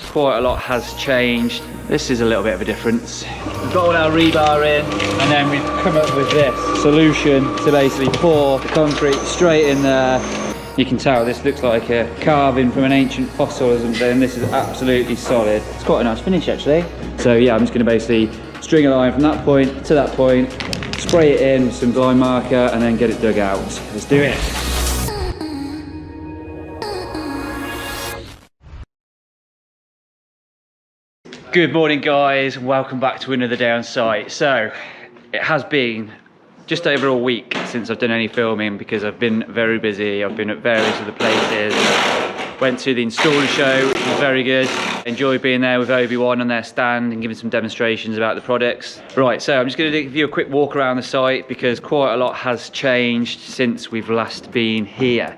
quite a lot has changed. This is a little bit of a difference. We've got all our rebar in, and then we've come up with this solution to basically pour the concrete straight in there. You can tell this looks like a carving from an ancient fossil or something. This is absolutely solid. It's quite a nice finish actually. So yeah, I'm just going to basically string a line from that point to that point, spray it in with some blind marker, and then get it dug out. Let's do it. Good morning guys, welcome back to another day on site. So it has been just over a week since I've done any filming because I've been very busy. I've been at various other places. Went to the installer show, which was very good. Enjoyed being there with Obi-Wan on their stand and giving some demonstrations about the products. Right, so I'm just going to give you a quick walk around the site because quite a lot has changed since we've last been here.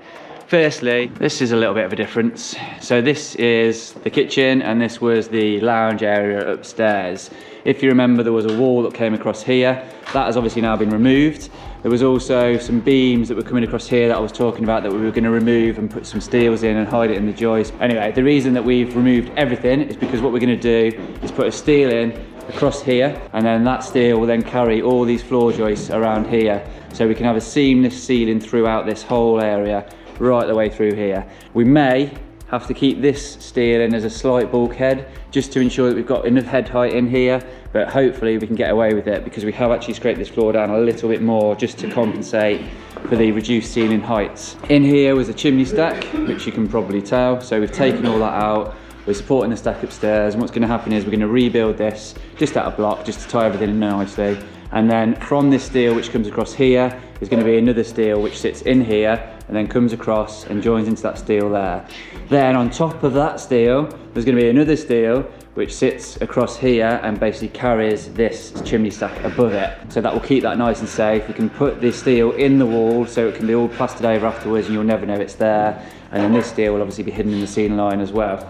Firstly, this is a little bit of a difference. So this is the kitchen and this was the lounge area upstairs. If you remember, there was a wall that came across here. That has obviously now been removed. There was also some beams that were coming across here that I was talking about that we were going to remove and put some steels in and hide it in the joist. Anyway, the reason that we've removed everything is because what we're going to do is put a steel in across here, and then that steel will then carry all these floor joists around here. So we can have a seamless ceiling throughout this whole area, right the way through here. We may have to keep this steel in as a slight bulkhead just to ensure that we've got enough head height in here, but hopefully we can get away with it because we have actually scraped this floor down a little bit more just to compensate for the reduced ceiling heights. In here was a chimney stack, which you can probably tell, so we've taken all that out. We're supporting the stack upstairs, and what's going to happen is we're going to rebuild this just out of block just to tie everything in nicely. And then from this steel which comes across here is going to be another steel which sits in here and then comes across and joins into that steel there. Then on top of that steel, there's going to be another steel which sits across here and basically carries this chimney stack above it. So that will keep that nice and safe. You can put this steel in the wall so it can be all plastered over afterwards and you'll never know it's there. And then this steel will obviously be hidden in the ceiling line as well.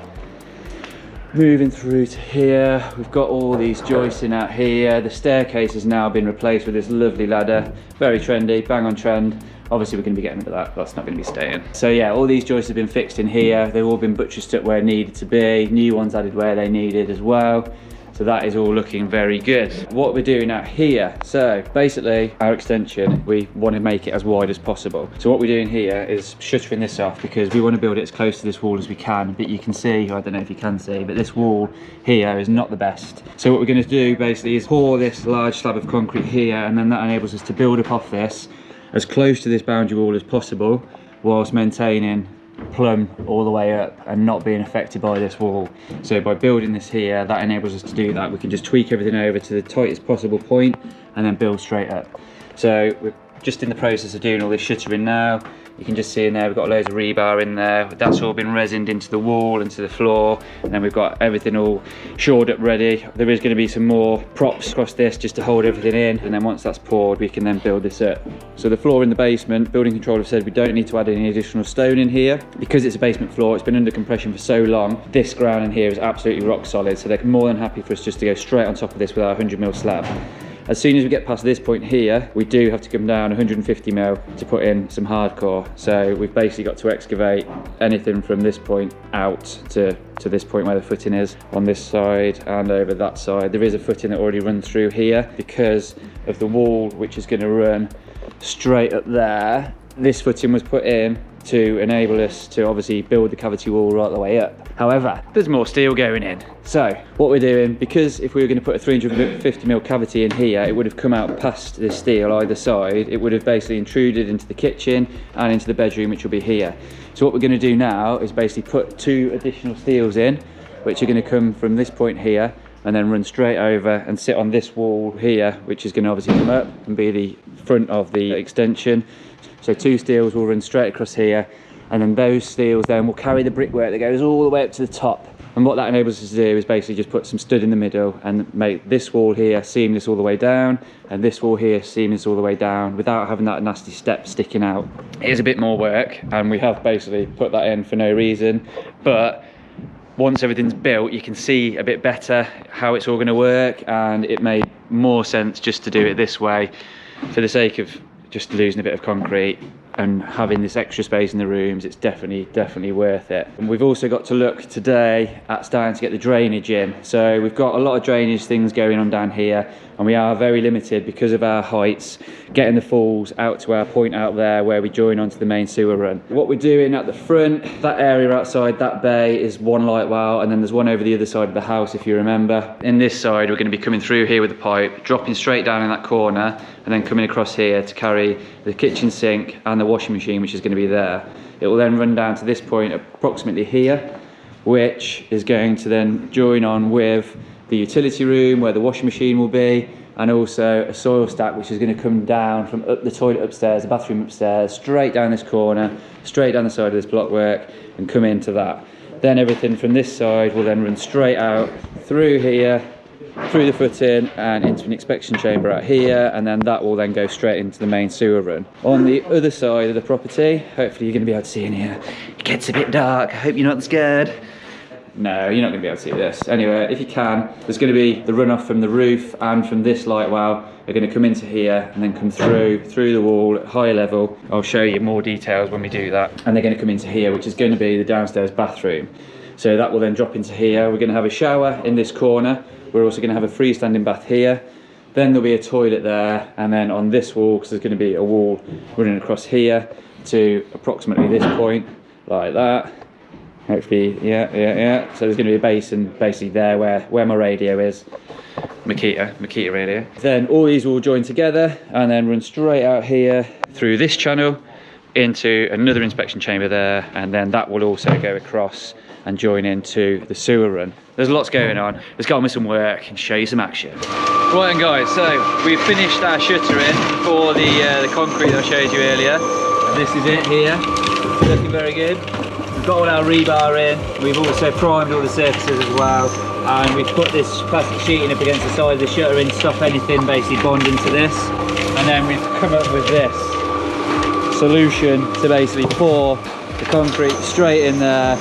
Moving through to here, we've got all these joists in out here. The staircase has now been replaced with this lovely ladder. Very trendy, bang on trend. Obviously we're going to be getting rid of that, that's not going to be staying. So yeah, all these joists have been fixed in here. They've all been buttressed up where needed to be. New ones added where they needed as well. So that is all looking very good. What we're doing out here, so basically our extension, we want to make it as wide as possible. So what we're doing here is shuttering this off because we want to build it as close to this wall as we can. But you can see, I don't know if you can see, but this wall here is not the best. So what we're going to do basically is pour this large slab of concrete here, and then that enables us to build up off this as close to this boundary wall as possible whilst maintaining plumb all the way up and not being affected by this wall. So by building this here, that enables us to do that. We can just tweak everything over to the tightest possible point and then build straight up. So we're just in the process of doing all this shuttering now. You can just see in there we've got loads of rebar in there. That's all been resined into the wall and to the floor, and then we've got everything all shored up ready. There is going to be some more props across this just to hold everything in, and then once that's poured we can then build this up. So the floor in the basement, building control have said we don't need to add any additional stone in here because it's a basement floor. It's been under compression for so long. This ground in here is absolutely rock solid, so they're more than happy for us just to go straight on top of this with our 100mm slab. As soon as we get past this point here, we do have to come down 150mm to put in some hardcore. So we've basically got to excavate anything from this point out to this point where the footing is on this side and over that side. There is a footing that already runs through here because of the wall which is going to run straight up there. This footing was put in to enable us to obviously build the cavity wall right the way up. However, there's more steel going in. So what we're doing, because if we were going to put a 350mm cavity in here, it would have come out past this steel either side. It would have basically intruded into the kitchen and into the bedroom, which will be here. So what we're going to do now is basically put 2 additional steels in, which are going to come from this point here and then run straight over and sit on this wall here, which is going to obviously come up and be the front of the extension. So 2 steels will run straight across here, and then those steels then will carry the brickwork that goes all the way up to the top. And what that enables us to do is basically just put some stud in the middle and make this wall here seamless all the way down, and this wall here seamless all the way down without having that nasty step sticking out. It is a bit more work, and we have basically put that in for no reason, but once everything's built you can see a bit better how it's all going to work, and it made more sense just to do it this way for the sake of just losing a bit of concrete and having this extra space in the rooms, it's definitely worth it. And we've also got to look today at starting to get the drainage in. So we've got a lot of drainage things going on down here, and we are very limited because of our heights getting the falls out to our point out there where we join onto the main sewer run. What we're doing at the front, that area outside that bay is one light well, and then there's one over the other side of the house, if you remember. In this side, we're going to be coming through here with the pipe, dropping straight down in that corner, and then coming across here to carry the kitchen sink and the washing machine, which is going to be there. It will then run down to this point approximately here, which is going to then join on with the utility room where the washing machine will be, and also a soil stack which is going to come down from up the toilet upstairs, the bathroom upstairs, straight down this corner, straight down the side of this blockwork, and come into that. Then everything from this side will then run straight out through here, through the footing and into an inspection chamber out here, and then that will then go straight into the main sewer run. On the other side of the property, hopefully you're going to be able to see in here. It gets a bit dark, I hope you're not scared. No, you're not going to be able to see this. Anyway, if you can, there's going to be the runoff from the roof and from this light well. They're going to come into here and then come through the wall at high level. I'll show you more details when we do that. And they're going to come into here, which is going to be the downstairs bathroom. So that will then drop into here. We're going to have a shower in this corner. We're also going to have a freestanding bath here. Then there'll be a toilet there, and then on this wall, because there's going to be a wall running across here to approximately this point, like that. Hopefully, yeah. So there's going to be a basin basically there where my radio is. Makita radio. Then all these will join together and then run straight out here through this channel into another inspection chamber there, and then that will also go across and join into the sewer run. There's lots going on. Let's get on with some work and show you some action. Right, and guys, so we've finished our shuttering for the concrete that I showed you earlier. This is it here, looking very good. We've got all our rebar in. We've also primed all the surfaces as well, and we've put this plastic sheeting up against the side of the shuttering to stop anything basically bonding to this. And then we've come up with this solution to basically pour the concrete straight in there,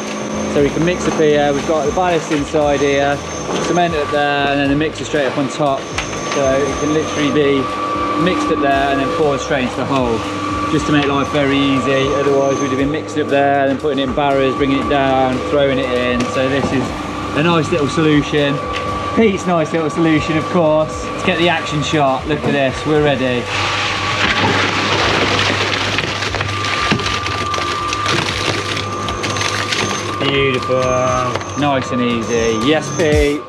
so we can mix up here. We've got the ballast inside here, cement up there, and then the mixer straight up on top, so it can literally be mixed up there and then poured straight into the hole, just to make life very easy. Otherwise we'd have been mixing up there, then putting it in barrows, bringing it down, throwing it in. So this is a nice little solution. Pete's nice little solution, of course. Let's get the action shot. Look at this, we're ready. Beautiful, nice and easy. Yes, Pete.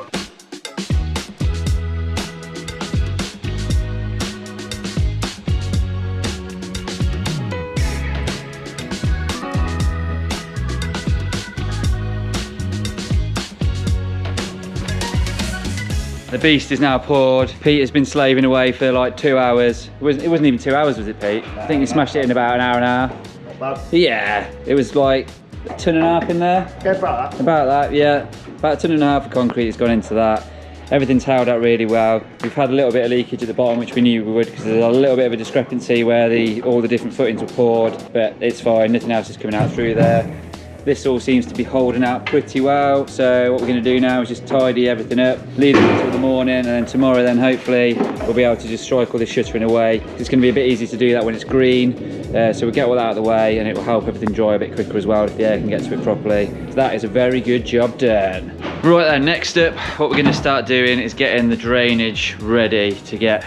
The beast is now poured. Pete has been slaving away for like 2 hours. It wasn't even 2 hours, was it, Pete? I think he smashed it in about an hour and a half. Yeah, it was like a ton and a half in there. Yeah, about that. About that, yeah. About a ton and a half of concrete has gone into that. Everything's held out really well. We've had a little bit of leakage at the bottom, which we knew we would, because there's a little bit of a discrepancy where all the different footings were poured, but it's fine, nothing else is coming out through there. This all seems to be holding out pretty well, so what we're going to do now is just tidy everything up, leave it until the morning, and then tomorrow then hopefully we'll be able to just strike all this shuttering away. It's going to be a bit easy to do that when it's green, so we'll get all that out of the way, and it will help everything dry a bit quicker as well if the air can get to it properly. So that is a very good job done. Right then, next up, what we're going to start doing is getting the drainage ready to get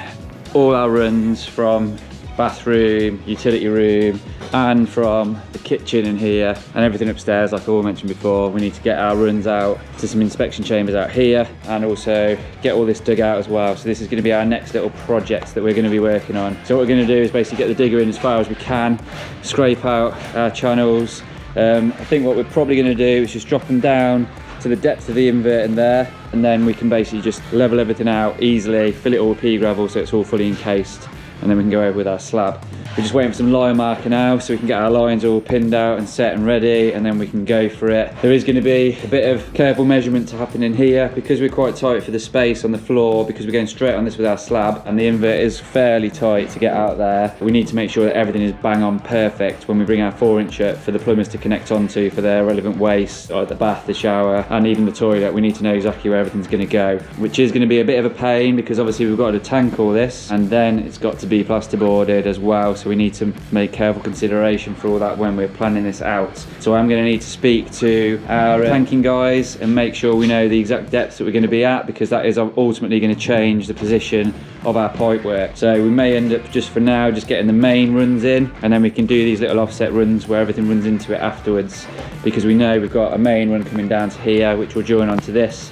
all our runs from bathroom, utility room, and from the kitchen in here and everything upstairs. Like I all mentioned before, we need to get our runs out to some inspection chambers out here, and also get all this dug out as well. So this is going to be our next little project that we're going to be working on. So what we're going to do is basically get the digger in as far as we can, scrape out our channels. I think what we're probably going to do is just drop them down to the depth of the invert in there, and then we can basically just level everything out easily, fill it all with pea gravel so it's all fully encased, and then we can go over with our slab. We're just waiting for some line marker now so we can get our lines all pinned out and set and ready, and then we can go for it. There is going to be a bit of careful measurement to happen in here because we're quite tight for the space on the floor, because we're going straight on this with our slab and the invert is fairly tight to get out there. We need to make sure that everything is bang on perfect when we bring our 4-inch up for the plumbers to connect onto for their relevant waste, like the bath, the shower, and even the toilet. We need to know exactly where everything's going to go, which is going to be a bit of a pain because obviously we've got to tank all this, and then it's got to be plasterboarded as well, so we need to make careful consideration for all that when we're planning this out. So I'm going to need to speak to our planking guys and make sure we know the exact depths that we're going to be at, because that is ultimately going to change the position of our pipe work. So we may end up just for now just getting the main runs in, and then we can do these little offset runs where everything runs into it afterwards, because we know we've got a main run coming down to here which will join onto this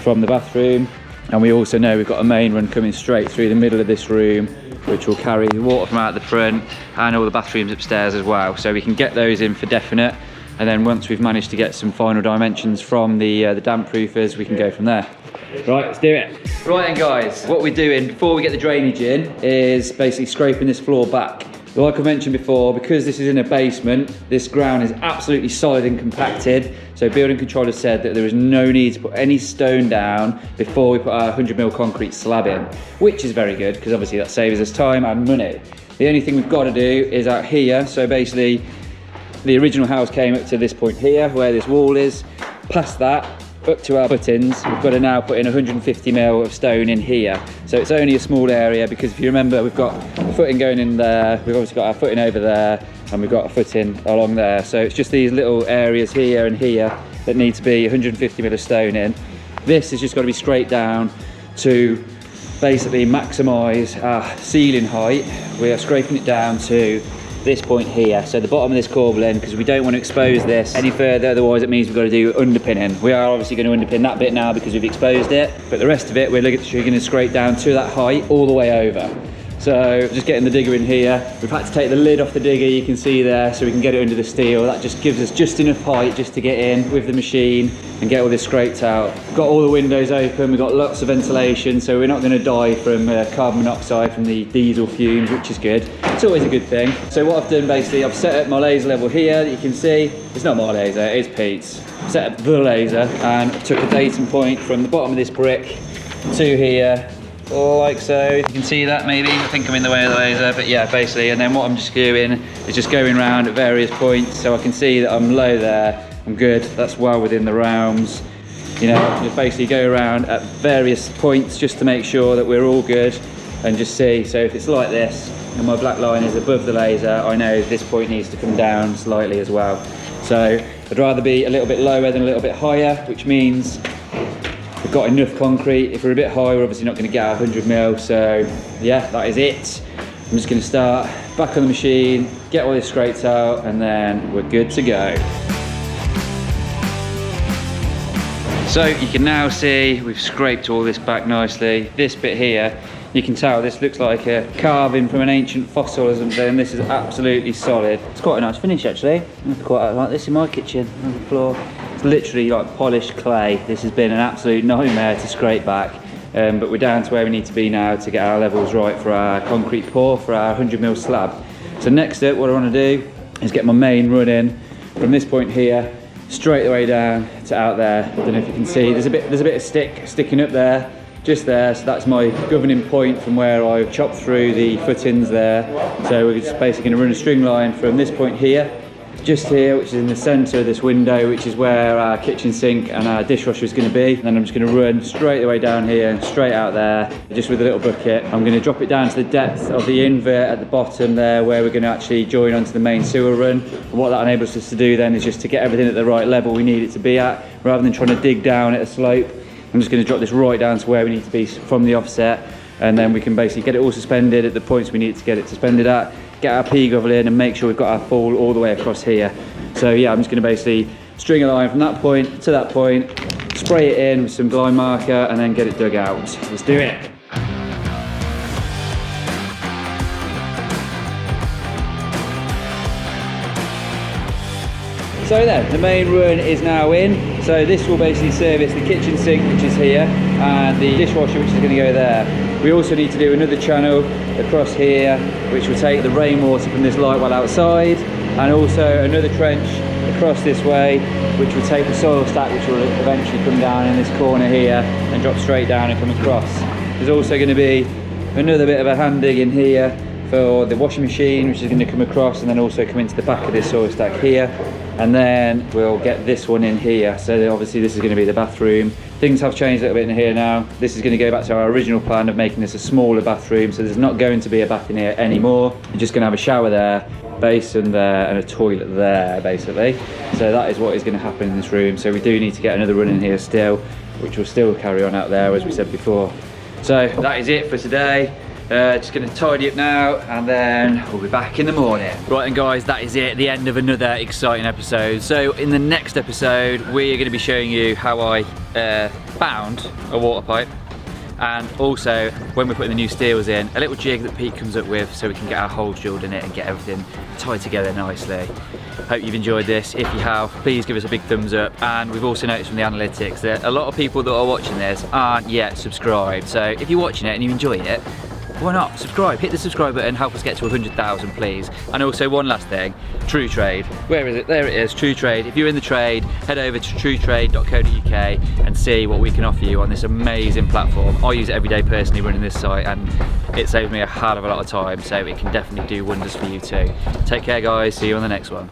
from the bathroom, and we also know we've got a main run coming straight through the middle of this room which will carry the water from out the front and all the bathrooms upstairs as well. So we can get those in for definite, and then once we've managed to get some final dimensions from the damp proofers, we can go from there. Right, let's do it. Right then guys, what we're doing before we get the drainage in is basically scraping this floor back. Like I mentioned before, because this is in a basement, this ground is absolutely solid and compacted. So building control has said that there is no need to put any stone down before we put our 100mm concrete slab in, which is very good because obviously that saves us time and money. The only thing we've got to do is out here. So basically the original house came up to this point here where this wall is. Past that, up to our footings, we've got to now put in 150mm of stone in here. So it's only a small area, because if you remember, we've got a footing going in there, we've obviously got our footing over there, and we've got a footing along there. So it's just these little areas here and here that need to be 150mm of stone in. This has just got to be straight down to basically maximise our ceiling height. We are scraping it down to this point here, so the bottom of this corbel end, because we don't want to expose this any further, otherwise it means we've got to do underpinning. We are obviously going to underpin that bit now because we've exposed it, but the rest of it we're going to scrape down to that height all the way over. So just getting the digger in here. We've had to take the lid off the digger, you can see there, so we can get it under the steel. That just gives us just enough height just to get in with the machine and get all this scraped out. We've got all the windows open, we've got lots of ventilation, so we're not going to die from carbon monoxide from the diesel fumes, which is good. It's always a good thing. So what I've done basically, I've set up my laser level here that you can see. It's not my laser, it's Pete's. I've set up the laser and took a datum point from the bottom of this brick to here, like so. You can see that maybe, I think I'm in the way of the laser, but yeah, basically. And then what I'm just doing is just going around at various points, so I can see that I'm low there, I'm good, that's well within the realms. You know, just basically go around at various points just to make sure that we're all good and just see. So if it's like this and my black line is above the laser, I know this point needs to come down slightly as well. So I'd rather be a little bit lower than a little bit higher, which means we've got enough concrete. If we're a bit higher, we're obviously not going to get our 100mm. So yeah, that is it. I'm just going to start back on the machine, get all this scraped out, and then we're good to go. So you can now see we've scraped all this back nicely. This bit here, you can tell this looks like a carving from an ancient fossil or something. This is absolutely solid. It's quite a nice finish actually. I quite like this in my kitchen on the floor. It's literally like polished clay. This has been an absolute nightmare to scrape back. But we're down to where we need to be now to get our levels right for our concrete pour for our 100mm slab. So next up, what I want to do is get my main run in from this point here straight the way down to out there. I don't know if you can see, there's a bit of stick sticking up there, just there, so that's my governing point from where I've chopped through the footings there. So we're just basically going to run a string line from this point here, just here, which is in the centre of this window, which is where our kitchen sink and our dishwasher is going to be. And then I'm just going to run straight the way down here and straight out there, just with a little bucket. I'm going to drop it down to the depth of the invert at the bottom there, where we're going to actually join onto the main sewer run. And what that enables us to do then is just to get everything at the right level we need it to be at, rather than trying to dig down at a slope. I'm just going to drop this right down to where we need to be from the offset, and then we can basically get it all suspended at the points we need to get it suspended at, get our P-grovel in and make sure we've got our fall all the way across here. So yeah, I'm just going to basically string a line from that point to that point, spray it in with some glide marker, and then get it dug out. Let's do it. So then, the main run is now in. So this will basically service the kitchen sink, which is here, and the dishwasher, which is going to go there. We also need to do another channel across here, which will take the rainwater from this light well outside, and also another trench across this way, which will take the soil stack, which will eventually come down in this corner here and drop straight down and come across. There's also going to be another bit of a hand dig in here, for the washing machine, which is going to come across and then also come into the back of this soil stack here. And then we'll get this one in here. So obviously this is going to be the bathroom. Things have changed a little bit in here now. This is going to go back to our original plan of making this a smaller bathroom. So there's not going to be a bath in here anymore. You're just going to have a shower there, basin there, and a toilet there, basically. So that is what is going to happen in this room. So we do need to get another run in here still, which will still carry on out there, as we said before. So that is it for today. Just going to tidy up now, and then we'll be back in the morning. Right, and guys, that is it, the end of another exciting episode. So in the next episode, we're going to be showing you how I found a water pipe, and also when we're putting the new steels in, a little jig that Pete comes up with so we can get our holes drilled in it and get everything tied together nicely. Hope you've enjoyed this. If you have, please give us a big thumbs up. And we've also noticed from the analytics that a lot of people that are watching this aren't yet subscribed. So if you're watching it and you enjoy it, why not subscribe? Hit the subscribe button, help us get to 100,000, please. And also one last thing, True Trade. Where is it? There it is, True Trade. If you're in the trade, head over to truetrade.co.uk and see what we can offer you on this amazing platform. I use it every day personally running this site, and it saves me a hell of a lot of time, so it can definitely do wonders for you too. Take care, guys. See you on the next one.